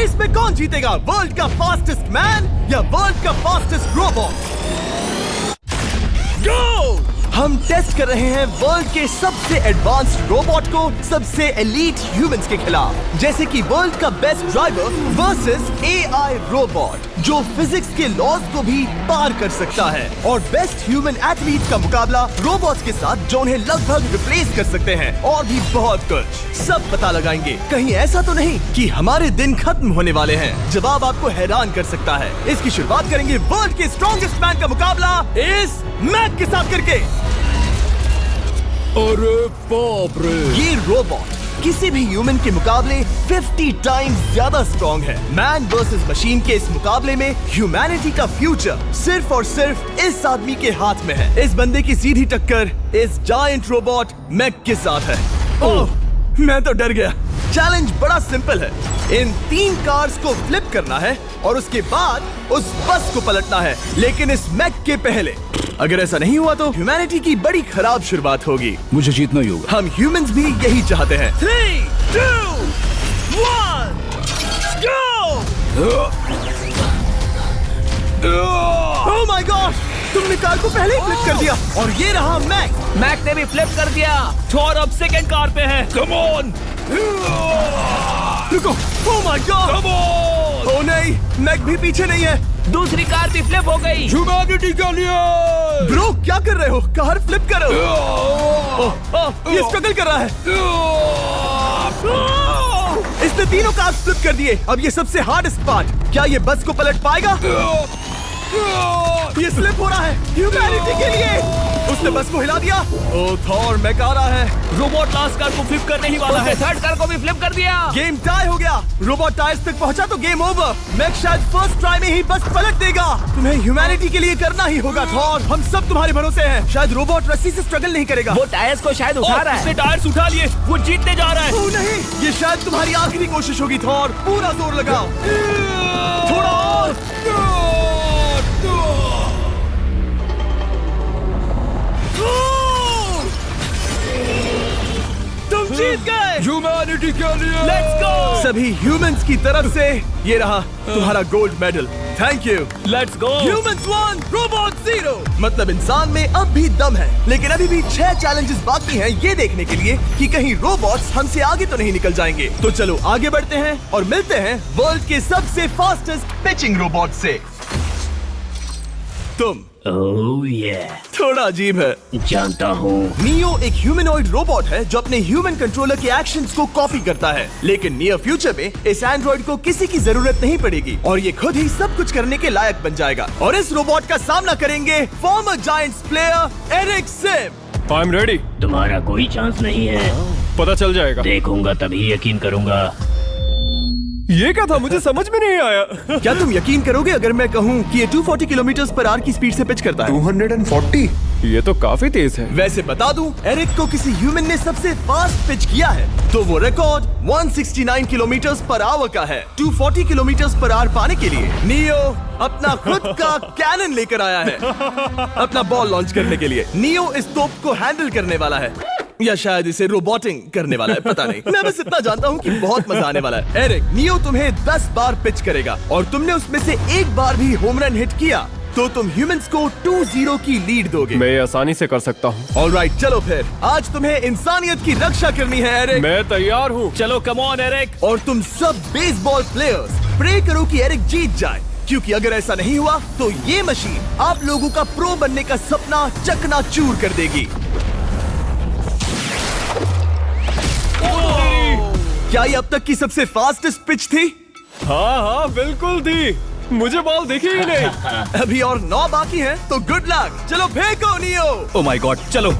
Race में कौन जीतेगा, वर्ल्ड का फास्टेस्ट मैन या वर्ल्ड का फास्टेस्ट रोबोट? गो! हम टेस्ट कर रहे हैं वर्ल्ड के सबसे एडवांस्ड रोबोट को सबसे एलीट ह्यूमंस के खिलाफ, जैसे कि वर्ल्ड का best driver versus AI robot जो फिजिक्स के लॉज को भी पार कर सकता है, और बेस्ट ह्यूमन एथलीट का मुकाबला रोबोट्स के साथ जो उन्हें लगभग रिप्लेस कर सकते हैं, और भी बहुत कुछ। सब पता लगाएंगे। कहीं ऐसा तो नहीं कि हमारे दिन खत्म होने वाले हैं। जवाब आपको हैरान कर सकता है। इसकी शुरुआत करेंगे वर्ल्ड के स्ट्रॉन्गेस्ट मैन का मुकाबला इस मैक के साथ करके। अरे बाप रे! ये रोबोट किसी भी ह्यूमन के मुकाबले 50 टाइम्स ज्यादा स्ट्रॉन्ग है। मैन वर्सेस मशीन के इस मुकाबले में ह्यूमैनिटी का फ्यूचर सिर्फ और सिर्फ इस आदमी के हाथ में है। इस बंदे की सीधी टक्कर इस जायंट रोबोट मैक के साथ है। ओह, मैं तो डर गया। चैलेंज बड़ा सिंपल है। इन 3 कार्स को फ्लिप करना है और उसके बाद उस बस को पलटना है, लेकिन इस मैक के पहले। अगर ऐसा नहीं हुआ तो ह्यूमैनिटी की बड़ी खराब शुरुआत होगी। मुझे जीतना ही होगा। हम ह्यूमंस भी यही चाहते हैं। 3, 2, 1, गो! Oh my God! तुमने कार को पहले ही फ्लिप कर दिया, और ये रहा मैक। मैक ने भी फ्लिप कर दिया। थॉर अब सेकंड कार पे है। Come on! रुको! Oh my God! Come on! Oh नहीं, मैक भी पीछे नहीं है। दूसरी कार भी फ्लिप हो गई। ह्यूमैनिटी के लिए! ब्रो, क्या कर रहे हो? कार फ्लिप करो। ये स्ट्रगल कर रहा है। इसने तीनों कार फ्लिप कर दिए। अब ये सबसे हार्डेस्ट पार्ट। क्या ये बस को पलट पाएगा? ये स्लिप हो रहा है ह्यूमैनिटी के लिए। उसने बस को हिला दिया। ओह थॉर, मैक आ रहा है। रोबोट लास्ट कार को फ्लिप करने ही वाला है। थर्ड कार को भी फ्लिप कर दिया। गेम टाई हो गया। रोबोट टायर्स तक पहुंचा तो गेम ओवर। मैक शायद फर्स्ट ट्राई में ही बस पलट देगा। तुम्हें ह्यूमैनिटी के लिए करना ही होगा थॉर। हम सब तुम्हारे भरोसे हैं। शायद रोबोट रस्सी से स्ट्रगल नहीं करेगा। वो टायर्स को शायद उठा रहा है। उसने टायर्स उठा लिए। वो जीतने जा रहा है। ओह नहीं, ये शायद तुम्हारी आखिरी कोशिश होगी थॉर। पूरा जोर लगाओ। थोड़ा और। तुम जीत गए। ह्यूमैनिटी के लिए! Let's go! सभी ह्यूमंस की तरफ से ये रहा तुम्हारा gold medal. Thank you. Let's go! Humans 1, robot 0। मतलब इंसान में अब भी दम है, लेकिन अभी भी 6 चैलेंजेस बाकी हैं ये देखने के लिए कि कहीं रोबोट्स हमसे आगे तो नहीं निकल जाएंगे। तो चलो आगे बढ़ते हैं और मिलते हैं वर्ल्ड के सबसे फास्टेस्ट पिचिंग रोबोट से। तुम ओह yeah. थोड़ा अजीब है। जानता हूँ। नियो एक ह्यूमनॉइड रोबोट है जो अपने ह्यूमन कंट्रोलर के एक्शंस को कॉपी करता है, लेकिन नियर फ्यूचर में इस एंड्रॉइड को किसी की जरूरत नहीं पड़ेगी और ये खुद ही सब कुछ करने के लायक बन जाएगा। और इस रोबोट का सामना करेंगे former Giants player Eric Sim. I am ready. तुम्हारा कोई चांस नहीं है। पता चल जाएगा। देखूंगा तभी यकीन करूंगा। ये क्या था? मुझे समझ में नहीं आया। क्या तुम यकीन करोगे अगर मैं कहूँ कि ये 240 किलोमीटर पर आवर की स्पीड से पिच करता है? 240? ये तो काफी तेज है। वैसे बता दूं, एरिक को किसी ह्यूमन ने सबसे फास्ट पिच किया है तो वो रिकॉर्ड 169 किलोमीटर पर आवर का है। 240 किलोमीटर पर आवर पाने के लिए नियो अपना खुद का कैनन लेकर आया है अपना बॉल लॉन्च करने के लिए। नियो इस तोप को हैंडल करने वाला है, या शायद इसे रोबोटिंग करने वाला है, पता नहीं। मैं बस इतना जानता हूँ कि बहुत मजा आने वाला है। एरिक, नियो तुम्हें 10 बार पिच करेगा और तुमने उसमें से एक बार भी होम रन हिट किया तो तुम ह्यूमंस को 2-0 की लीड दोगे। मैं ये आसानी से कर सकता हूँ। ऑलराइट, चलो फिर आज तुम्हें इंसानियत की रक्षा करनी है एरिक। मैं तैयार हूँ। चलो कम ऑन एरिक। और तुम सब बेसबॉल प्लेयर्स प्रे करो कि एरिक जीत जाए, क्योंकि अगर ऐसा नहीं हुआ तो ये मशीन आप लोगों का प्रो बनने का सपना चकनाचूर कर देगी। क्या ये अब तक की सबसे फास्टेस्ट पिच थी? हाँ हाँ बिल्कुल थी। मुझे बॉल दिखी ही नहीं। अभी और 9 बाकी हैं, तो गुड लक। चलो फेंको नियो। ओह माय गॉड, चलो।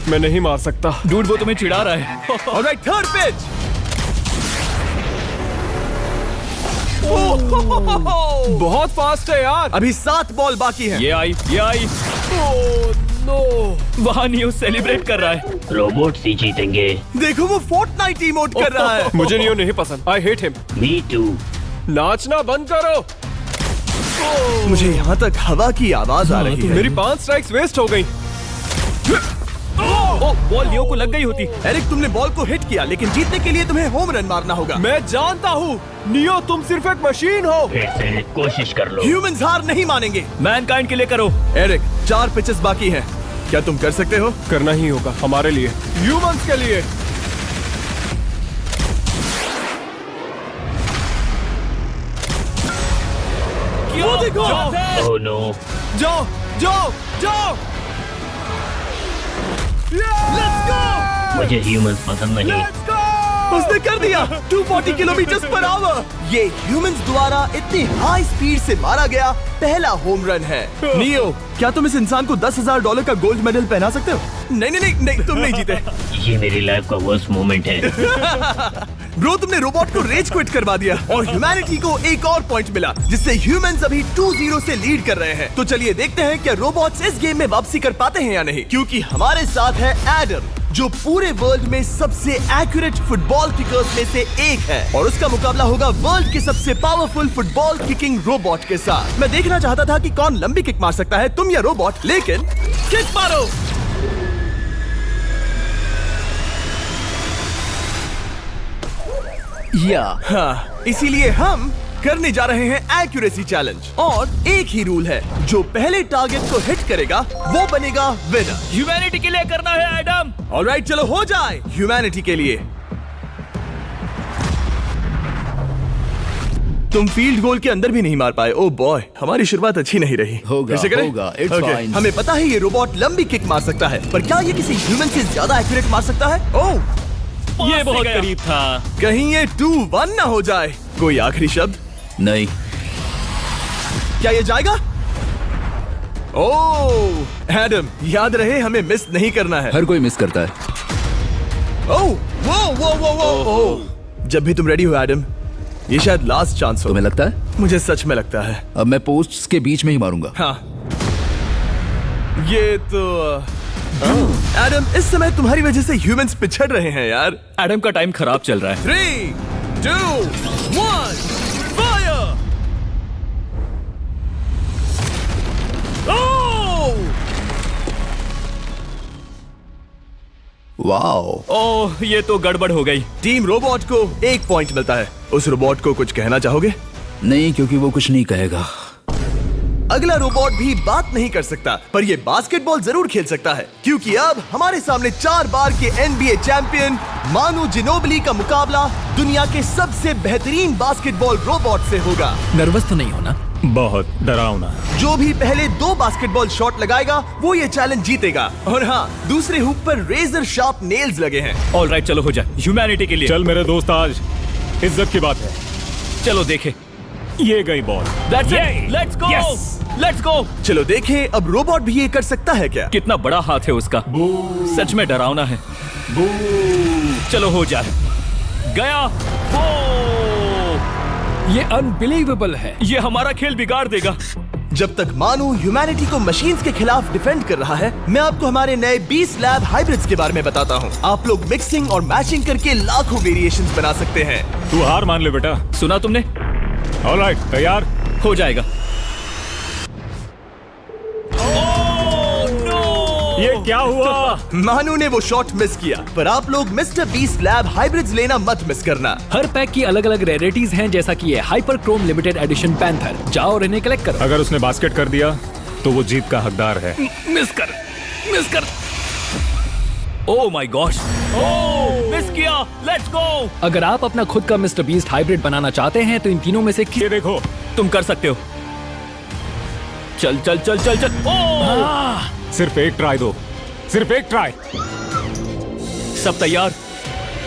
मैं नहीं मार सकता। डूड, वो तुम्हें चिढ़ा रहा है। Alright, third pitch. बहुत फास्ट है यार। अभी 7 बॉल बाकी हैं। ये आई। नो, वहाँ नियो सेलिब्रेट कर रहा है। रोबोट ही जीतेंगे। देखो वो फोर्टनाइट इमोट कर रहा है। मुझे नियो नहीं पसंद। I hate him. Me too. नाचना बंद करो। मुझे यहाँ तक हवा की आवाज आ रही है। मेरी 5 स्ट्राइक्स वेस्ट हो गई। ओ, बॉल लियो को लग गई होती। एरिक, तुमने बॉल को हिट किया, लेकिन जीतने के लिए तुम्हें होम रन मारना होगा। मैं जानता हूँ नियो, तुम सिर्फ एक मशीन हो। फिर से कोशिश कर लो। ह्यूमंस हार नहीं मानेंगे। मैनकाइंड के लिए करो। एरिक, 4 पिचेस बाकी हैं। क्या तुम कर सकते हो? करना ही होगा हमारे लिए, ह्यूमंस के लिए। वो देखो। Oh no. जाओ जाओ जाओ। Let's go. मुझे ह्यूमंस पसंद नहीं। उसने कर दिया 240 किलोमीटर पर आवर। ये ह्यूमंस द्वारा इतनी हाई स्पीड से मारा गया पहला होम रन है। नियो, क्या तुम इस इंसान को $10,000 का गोल्ड मेडल पहना सकते हो? नहीं नहीं नहीं नहीं, तुम नहीं जीते। ये मेरी लाइफ का वर्स्ट मोमेंट है। ब्रो, तुमने रोबोट को रेज क्विट करवा दिया और ह्यूमैनिटी को एक और पॉइंट मिला, जिससे ह्यूमंस अभी 2-0 से लीड कर रहे हैं। तो चलिए देखते हैं क्या रोबोट्स इस गेम में वापसी कर पाते हैं या नहीं, क्योंकि हमारे साथ है एडम, जो पूरे वर्ल्ड में सबसे एक्यूरेट फुटबॉल किकर्स में से एक है, और उसका मुकाबला होगा वर्ल्ड के सबसे पावरफुल फुटबॉल किकिंग रोबोट के साथ। मैं देखना चाहता था कि कौन लंबी किक मार सकता है, तुम या रोबोट, लेकिन किक मारो। हाँ, इसीलिए हम करने जा रहे हैं एक्यूरेसी चैलेंज, और एक ही रूल है, जो पहले टारगेट को हिट करेगा वो बनेगा विनर। ह्यूमैनिटी के लिए करना है एडम। ऑलराइट, चलो हो जाए ह्यूमैनिटी के लिए। तुम फील्ड गोल के अंदर भी नहीं मार पाए। ओ बॉय, हमारी शुरुआत अच्छी नहीं रही। होगा, फिर से करें? होगा, it's Okay, fine. हमें पता है ये रोबोट लंबी किक मार सकता है, पर क्या ये किसी ह्यूमन से ज्यादा एक्यूरेट मार सकता है? ओह, ये बहुत करीब था। कहीं ये 2-1 ना हो जाए। कोई आखिरी शब्द? नहीं। क्या ये जाएगा? ओह, एडम, याद रहे हमें मिस नहीं करना है। हर कोई मिस करता है। ओह, वो। जब भी तुम रेडी हो एडम, ये शायद लास्ट चांस हो। तुम्हें लगता है? मुझे सच में लगता है। अब मैं पोस्ट्स के बीच में ही मारूंगा। हाँ, ये तो एडम, इस समय तुम्हारी वजह से ह्यूमंस पिछड़ रहे हैं यार। एडम का टाइम खराब चल रहा है। 3, 2, 1, फायर! ओह! वाओ। ओह, ये तो गड़बड़ हो गई। टीम रोबोट को 1 पॉइंट मिलता है। उस रोबोट को कुछ कहना चाहोगे? नहीं, क्योंकि वो कुछ नहीं कहेगा। अगला रोबोट भी बात नहीं कर सकता, पर ये बास्केटबॉल जरूर खेल सकता है, क्योंकि अब हमारे सामने 4 बार के NBA चैंपियन मानू जिनोबिली का मुकाबला दुनिया के सबसे बेहतरीन बास्केटबॉल रोबोट से होगा। नर्वस तो नहीं होना? बहुत डरावना। जो भी पहले 2 बास्केटबॉल शॉट लगाएगा वो ये चैलेंज जीतेगा। और हाँ, दूसरे हुक पर रेजर शार्प नेल्स लगे हैं। ऑलराइट, चलो हो जाए ह्यूमैनिटी के लिए। चल मेरे दोस्त, आज इज्जत की बात है। चलो देखे। ये गई ball. Let's go, let's go. चलो देखें अब रोबोट भी ये कर सकता है क्या। कितना बड़ा हाथ है उसका, सच में डरावना है। चलो हो जाए। गया। ये अनबिलीवेबल है। ये हमारा खेल बिगाड़ देगा। जब तक मानू ह्यूमैनिटी को मशीन्स के खिलाफ डिफेंड कर रहा है, मैं आपको हमारे नए 20 लैब हाइब्रिड्स के बारे में बताता हूँ। आप लोग मिक्सिंग और मैचिंग करके लाखों वेरिएशंस बना सकते हैं। तू हार मान ले बेटा। सुना तुमने? ऑलराइट, तैयार? हो जाएगा। ये क्या हुआ? मानू ने वो शॉट मिस किया, पर आप लोग मिस्टर 20 लैब हाइब्रिड्स लेना मत मिस करना। हर पैक की अलग अलग रेयरिटीज हैं, जैसा कि ये hyper Chrome limited edition panther. जाओ और इन्हें कलेक्ट करो। अगर उसने बास्केट कर दिया तो वो जीत का हकदार है। मिस कर। ओह माय गॉश, मिस किया। Let's go. अगर आप अपना खुद का मिस्टर बीस्ट हाइब्रिड बनाना चाहते हैं तो इन तीनों में से ये देखो, तुम कर सकते हो। चल। ओह! सिर्फ एक ट्राई दो, सिर्फ एक ट्राई। सब तैयार?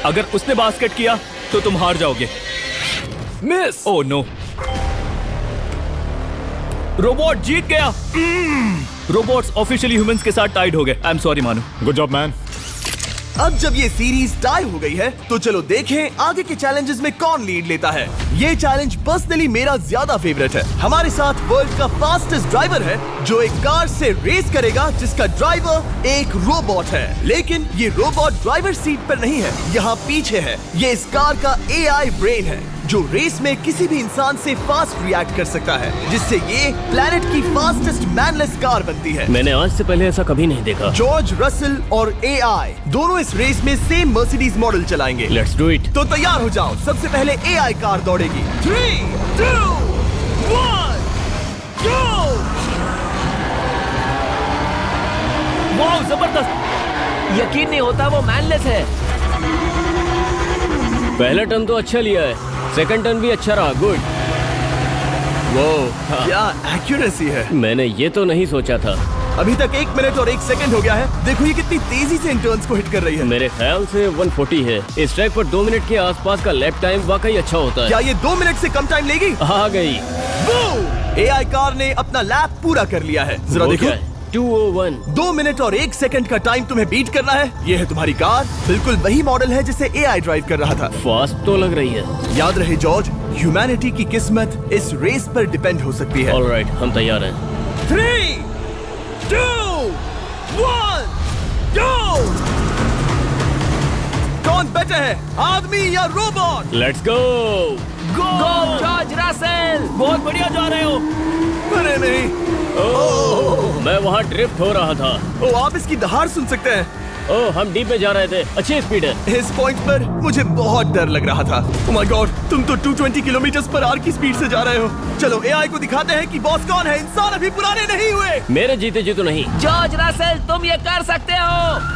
अगर उसने बास्केट किया तो तुम हार जाओगे। मिस। ओह नो, रोबोट जीत गया। रोबोट्स ऑफिशियली ह्यूमंस के साथ टाइड हो गए। आई एम सॉरी मानू। Good job man. अब जब ये सीरीज टाई हो गई है, तो चलो देखें आगे के चैलेंजेस में कौन लीड लेता है। ये चैलेंज पर्सनली मेरा ज्यादा फेवरेट है। हमारे साथ वर्ल्ड का फास्टेस्ट ड्राइवर है, जो एक कार से रेस करेगा जिसका ड्राइवर एक रोबोट है। लेकिन ये रोबोट ड्राइवर सीट पर नहीं है, यहाँ पीछे है। ये इस कार का AI ब्रेन है। जो रेस में किसी भी इंसान से फास्ट रिएक्ट कर सकता है, जिससे ये प्लेनेट की फास्टेस्ट मैनलेस कार बनती है। मैंने आज से पहले ऐसा कभी नहीं देखा। जॉर्ज रसल और एआई दोनों इस रेस में सेम मर्सिडीज मॉडल चलाएंगे। Let's do it. तो तैयार हो जाओ, सबसे पहले एआई कार दौड़ेगी। 3, 2, 1, go! वाह, जबरदस्त। यकीन नहीं होता वो मैनलेस है। पहला टर्न तो अच्छा लिया है, सेकंड टर्न भी अच्छा रहा। गुड। वो क्या एक्यूरेसी है। मैंने ये तो नहीं सोचा था। अभी तक 1 मिनट और 1 सेकंड हो गया है। देखो ये कितनी तेजी से इन टर्न्स को हिट कर रही है। मेरे ख्याल से 140 है। इस ट्रैक पर 2 मिनट के आसपास का लैप टाइम वाकई अच्छा होता है। क्या ये 2 मिनट से कम टाइम लेगी? आ गई। एआई कार ने अपना लैप पूरा कर लिया है। जरा वो देखो, क्या है? 201। 2 मिनट और 1 सेकंड का टाइम तुम्हें बीट करना है। ये है तुम्हारी कार, बिल्कुल वही मॉडल है जिसे एआई ड्राइव कर रहा था। फास्ट तो लग रही है। याद रहे जॉर्ज, ह्यूमैनिटी की किस्मत इस रेस पर डिपेंड हो सकती है। ऑलराइट, हम तैयार हैं। 3, 2, 1, go! कौन बेटर है, आदमी या robot? Let's go. Go George Russell, बहुत बढ़िया जा रहे हो। अरे नहीं, मैं वहाँ ड्रिफ्ट हो रहा था। ओ आप इसकी दहाड़ सुन सकते हैं। ओह, हम डीप में जा रहे थे। अच्छी स्पीड है। इस पॉइंट पर मुझे बहुत डर लग रहा था। ओह माय गॉड, तुम तो 220 किलोमीटर पर आवर की स्पीड से जा रहे हो। चलो एआई को दिखाते हैं कि बॉस कौन है। इंसान अभी पुराने नहीं हुए। मेरे जीते जी तो नहीं। जॉर्ज रसेल, तुम ये कर सकते हो।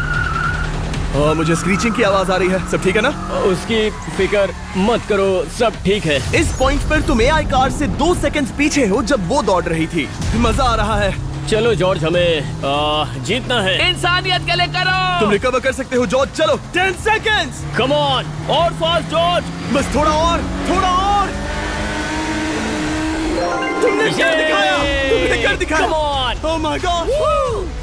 मुझे स्क्रीचिंग की आवाज आ रही है। सब ठीक है ना? उसकी फिक्र मत करो, सब ठीक है। इस पॉइंट पर तुम एआई कार से 2 सेकंड्स पीछे हो जब वो दौड़ रही थी। मजा आ रहा है। चलो जॉर्ज, हमें जीतना है। इंसानियत के लिए करो। तुम रिकवर कर सकते हो जॉर्ज। चलो 10 सेकंड्स। कम ऑन, और फास्ट जॉर्ज। बस थोड़ा और, थोड़ा और। तुमने कर दिखाया, तुमने कर दिखाया। Come on! Oh my God!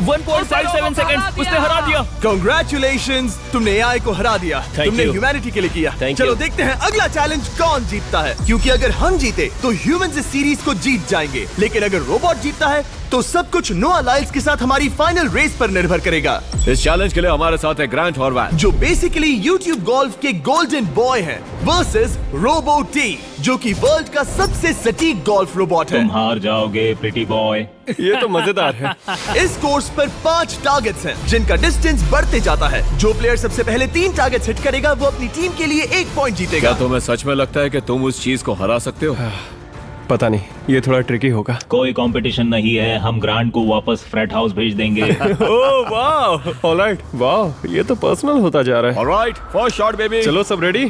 1.57 seconds, उसने हरा दिया। Congratulations, तुमने एआई को हरा दिया। Thank तुमने you. ह्यूमैनिटी के लिए किया। Thank चलो you. देखते हैं अगला चैलेंज कौन जीतता है, क्योंकि अगर हम जीते तो ह्यूमंस इस सीरीज को जीत जाएंगे, लेकिन अगर रोबोट जीतता है तो सब कुछ नोआ लाइल्स के साथ हमारी फाइनल रेस पर निर्भर करेगा। इस चैलेंज के लिए हमारे साथ है ग्रांट हॉर्वैट, जो बेसिकली YouTube गोल्फ के गोल्डन बॉय हैं, वर्सेस रोबो टी, जो कि वर्ल्ड का सबसे सटीक गोल्फ रोबोट है। तुम हार जाओगे प्रिटी बॉय। ये तो मजेदार है। इस कोर्स पर 5 टारगेट्स हैं, जिनका डिस्टेंस बढ़ते जाता है। जो प्लेयर सबसे पहले 3 टारगेट्स हिट करेगा वो अपनी टीम के लिए 1 पॉइंट जीतेगा। क्या तुम्हें सच में लगता है कि तुम उस चीज को हरा सकते हो? पता नहीं, ये थोड़ा ट्रिकी होगा। कोई कंपटीशन नहीं है, हम ग्रांट को वापस फ्रेट हाउस भेज देंगे। ओह वाह, ऑलराइट, वाह, ये तो पर्सनल होता जा रहा है। Alright, first shot baby. चलो सब रेडी?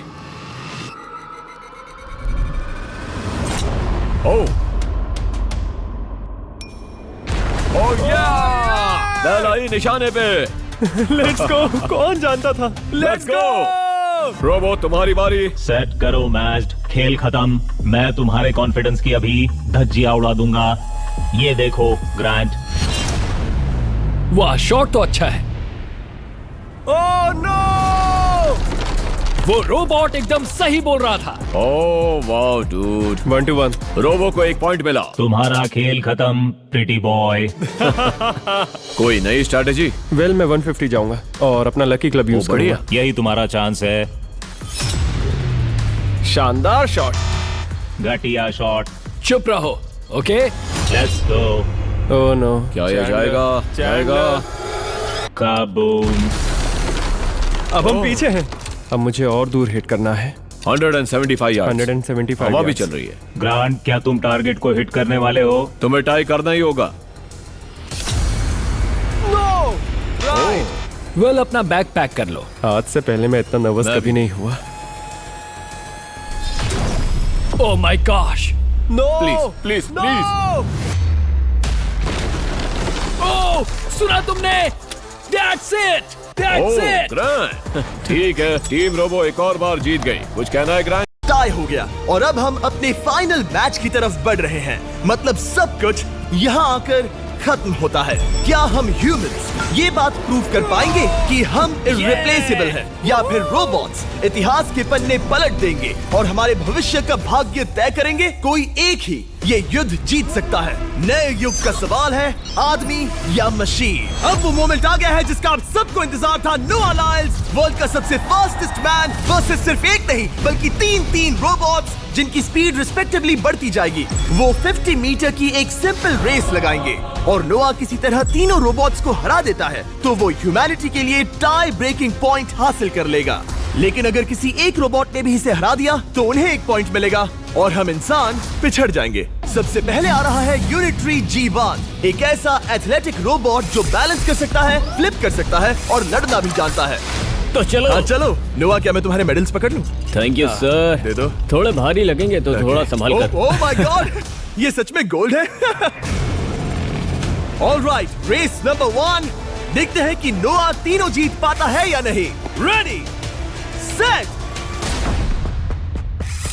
ओह या, बैल आई निशाने पे। Let's go. कौन जानता था? Let's go. रोबो, तुम्हारी बारी। सेट करो मैच, खेल खत्म। मैं तुम्हारे कॉन्फिडेंस की अभी धज्जियां उड़ा दूंगा। ये देखो ग्रांट। वाह, शॉट तो अच्छा है। Oh no! वो रोबोट एकदम सही बोल रहा था। ओह वाह डूड। 1-1। रोबो को 1 पॉइंट मिला। तुम्हारा खेल खत्म प्रिटी बॉय। कोई नई स्ट्रैटेजी? वेल मैं 150 जाऊंगा और अपना लकी क्लब यूज बढ़िया। करूंगा। यही तुम्हारा चांस है। शानदार शॉट। घटिया शॉट। चुप रहो, okay? Let's go. Oh no. क्या ये जाएगा? जाएगा। काबूम। अब हम पीछे हैं। अब मुझे और दूर हिट करना है। 175 यार्ड्स। 175 हवा भी yards। चल रही है। ग्रांट, क्या तुम टारगेट को हिट करने वाले हो? तुम्हें टाई करना ही होगा। वेल, अपना बैग पैक कर लो। आज से पहले मैं इतना नर्वस मैं कभी नहीं हुआ। Oh my gosh. No! Please please please. Oh, सुना तुमने? That's it! That's it! Grant, ठीक है, टीम रोबो एक और बार जीत गई। कुछ कहना है ग्रांट? टाई हो गया और अब हम अपने फाइनल मैच की तरफ बढ़ रहे हैं। मतलब सब कुछ यहाँ आकर खत्म होता है। क्या हम ह्यूमंस ये बात प्रूव कर पाएंगे कि हम इररिप्लेसेबल हैं, या फिर रोबोट्स इतिहास के पन्ने पलट देंगे और हमारे भविष्य का भाग्य तय करेंगे? कोई एक ही ये युद्ध जीत सकता है। नए युग का सवाल है आदमी या मशीन। अब वो मोमेंट आ गया है जिसका आप सबको इंतजार था। नोआ लाइल्स वर्ल्ड का सबसे फास्टेस्ट मैन वर्सेस सिर्फ एक नहीं बल्कि तीन रोबोट्स जिनकी स्पीड रिस्पेक्टिवली बढ़ती जाएगी। वो 50 मीटर की एक सिंपल रेस लगाएंगे और नोआ किसी तरह तीनों रोबोट्स को हरा देता है तो वो ह्यूमैनिटी के लिए टाई ब्रेकिंग पॉइंट हासिल कर लेगा। लेकिन अगर किसी एक रोबोट ने भी इसे हरा दिया तो उन्हें एक पॉइंट मिलेगा और हम इंसान पिछड़ जाएंगे। सबसे पहले आ रहा है यूनिट्री G1, एक ऐसा एथलेटिक रोबोट जो बैलेंस कर सकता है, फ्लिप कर सकता है और लड़ना भी जानता है। तो चलो। हाँ चलो। नोआ, क्या मैं तुम्हारे मेडल्स पकड़ लूं? Thank you sir. दे दो। थोड़े भारी लगेंगे तो थोड़ा संभाल कर। ओह माय गॉड, ये सच में गोल्ड है। Alright, race number 1। देखते हैं कि नोआ तीनों जीत पाता है या नहीं। रेडी, सेट,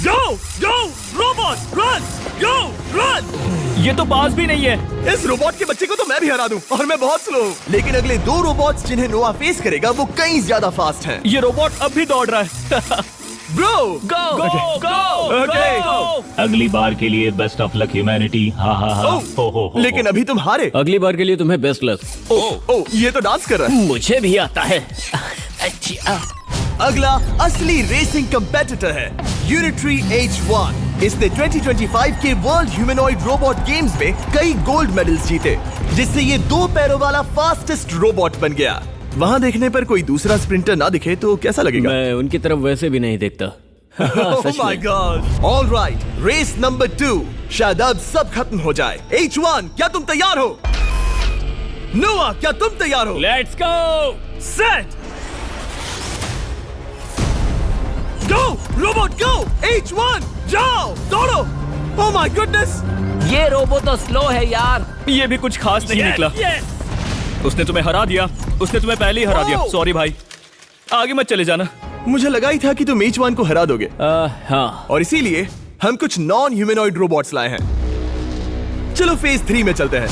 गो गो रोबोट, रन, गो रन। ये तो पास भी नहीं है। इस रोबोट के बच्चे को तो मैं भी हरा दूं और मैं बहुत स्लो हूं। लेकिन अगले 2 रोबोट्स जिन्हें नोआ फेस करेगा वो कहीं ज्यादा फास्ट हैं। ये रोबोट अब भी दौड़ रहा है। ब्रो, गो गो गो ओके। अगली बार के लिए बेस्ट ऑफ लक ह्यूमैनिटी। हाँ हाँ हाँ। हो। लेकिन अभी तुम हारे। अगली बार के लिए तुम्हें बेस्ट लक। ओ, ये तो डांस कर रहा है। मुझे भी आता है। अच्छा। अगला असली रेसिंग कंपेटिटर है यूनिट्री H1। इसने 2025 के वर्ल्ड ह्यूमनॉइड रोबोट गेम्स में कई गोल्ड मेडल्स जीते, जिससे ये 2 पैरों वाला फास्टेस्ट रोबोट बन गया। वहाँ देखने पर कोई दूसरा स्प्रिंटर ना दिखे तो कैसा लगेगा? मैं उनकी तरफ वैसे भी नहीं देखता। Oh my God! All right, race number 2। शायद अब सब खत्म हो जाए। H1, क्या तुम तैयार हो? नोआ, क्या तुम तैयार हो? Let's go. Set, go robot go. H1, जाओ, दौड़ो। Oh my goodness! ये रोबो तो स्लो है यार। ये भी कुछ खास नहीं निकला। उसने तुम्हें हरा दिया। उसने तुम्हें पहले ही हरा दिया। सॉरी भाई, आगे मत चले जाना। मुझे लगा ही था कि तुम H1 को हरा दोगे हाँ। और इसीलिए हम कुछ नॉन ह्यूमनॉइड रोबोट्स लाए हैं। चलो फेज 3 में चलते हैं।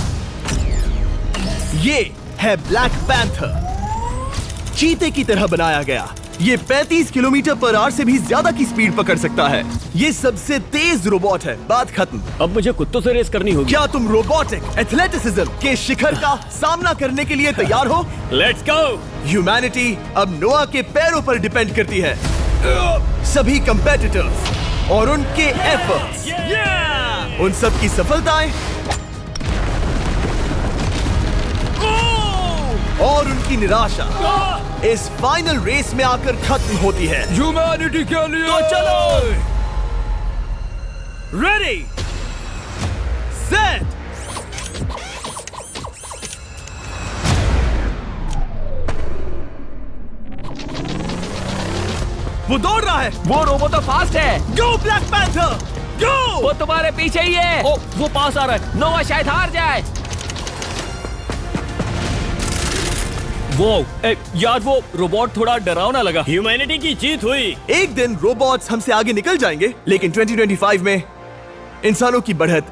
ये है ब्लैक पैंथर, चीते की तरह बनाया गया। ये 35 किलोमीटर पर आवर से भी ज्यादा की स्पीड पकड़ सकता है। ये सबसे तेज रोबोट है। बात खत्म। अब मुझे कुत्तों से रेस करनी होगी। क्या तुम रोबोटिक एथलेटिसिज्म के शिखर का सामना करने के लिए तैयार हो? Let's go. ह्यूमैनिटी अब नोआ के पैरों पर डिपेंड करती है। सभी कंपेटिटर्स और उनके एफर्ट्स, उन सब की सफलताएं और उनकी निराशा इस फाइनल रेस में आकर खत्म होती है। ह्यूमैनिटी के लिए तो चलो। रेडी, सेट, वो दौड़ रहा है। वो रोबो तो फास्ट है। गो ब्लैक पैंथर, गो। वो तुम्हारे पीछे ही है। ओ, वो पास आ रहा है। नोआ शायद हार जाए। यार वो रोबोट थोड़ा डरावना लगा। ह्यूमैनिटी की जीत हुई। एक दिन रोबोट्स हमसे आगे निकल जाएंगे, लेकिन 2025 में इंसानों की बढ़त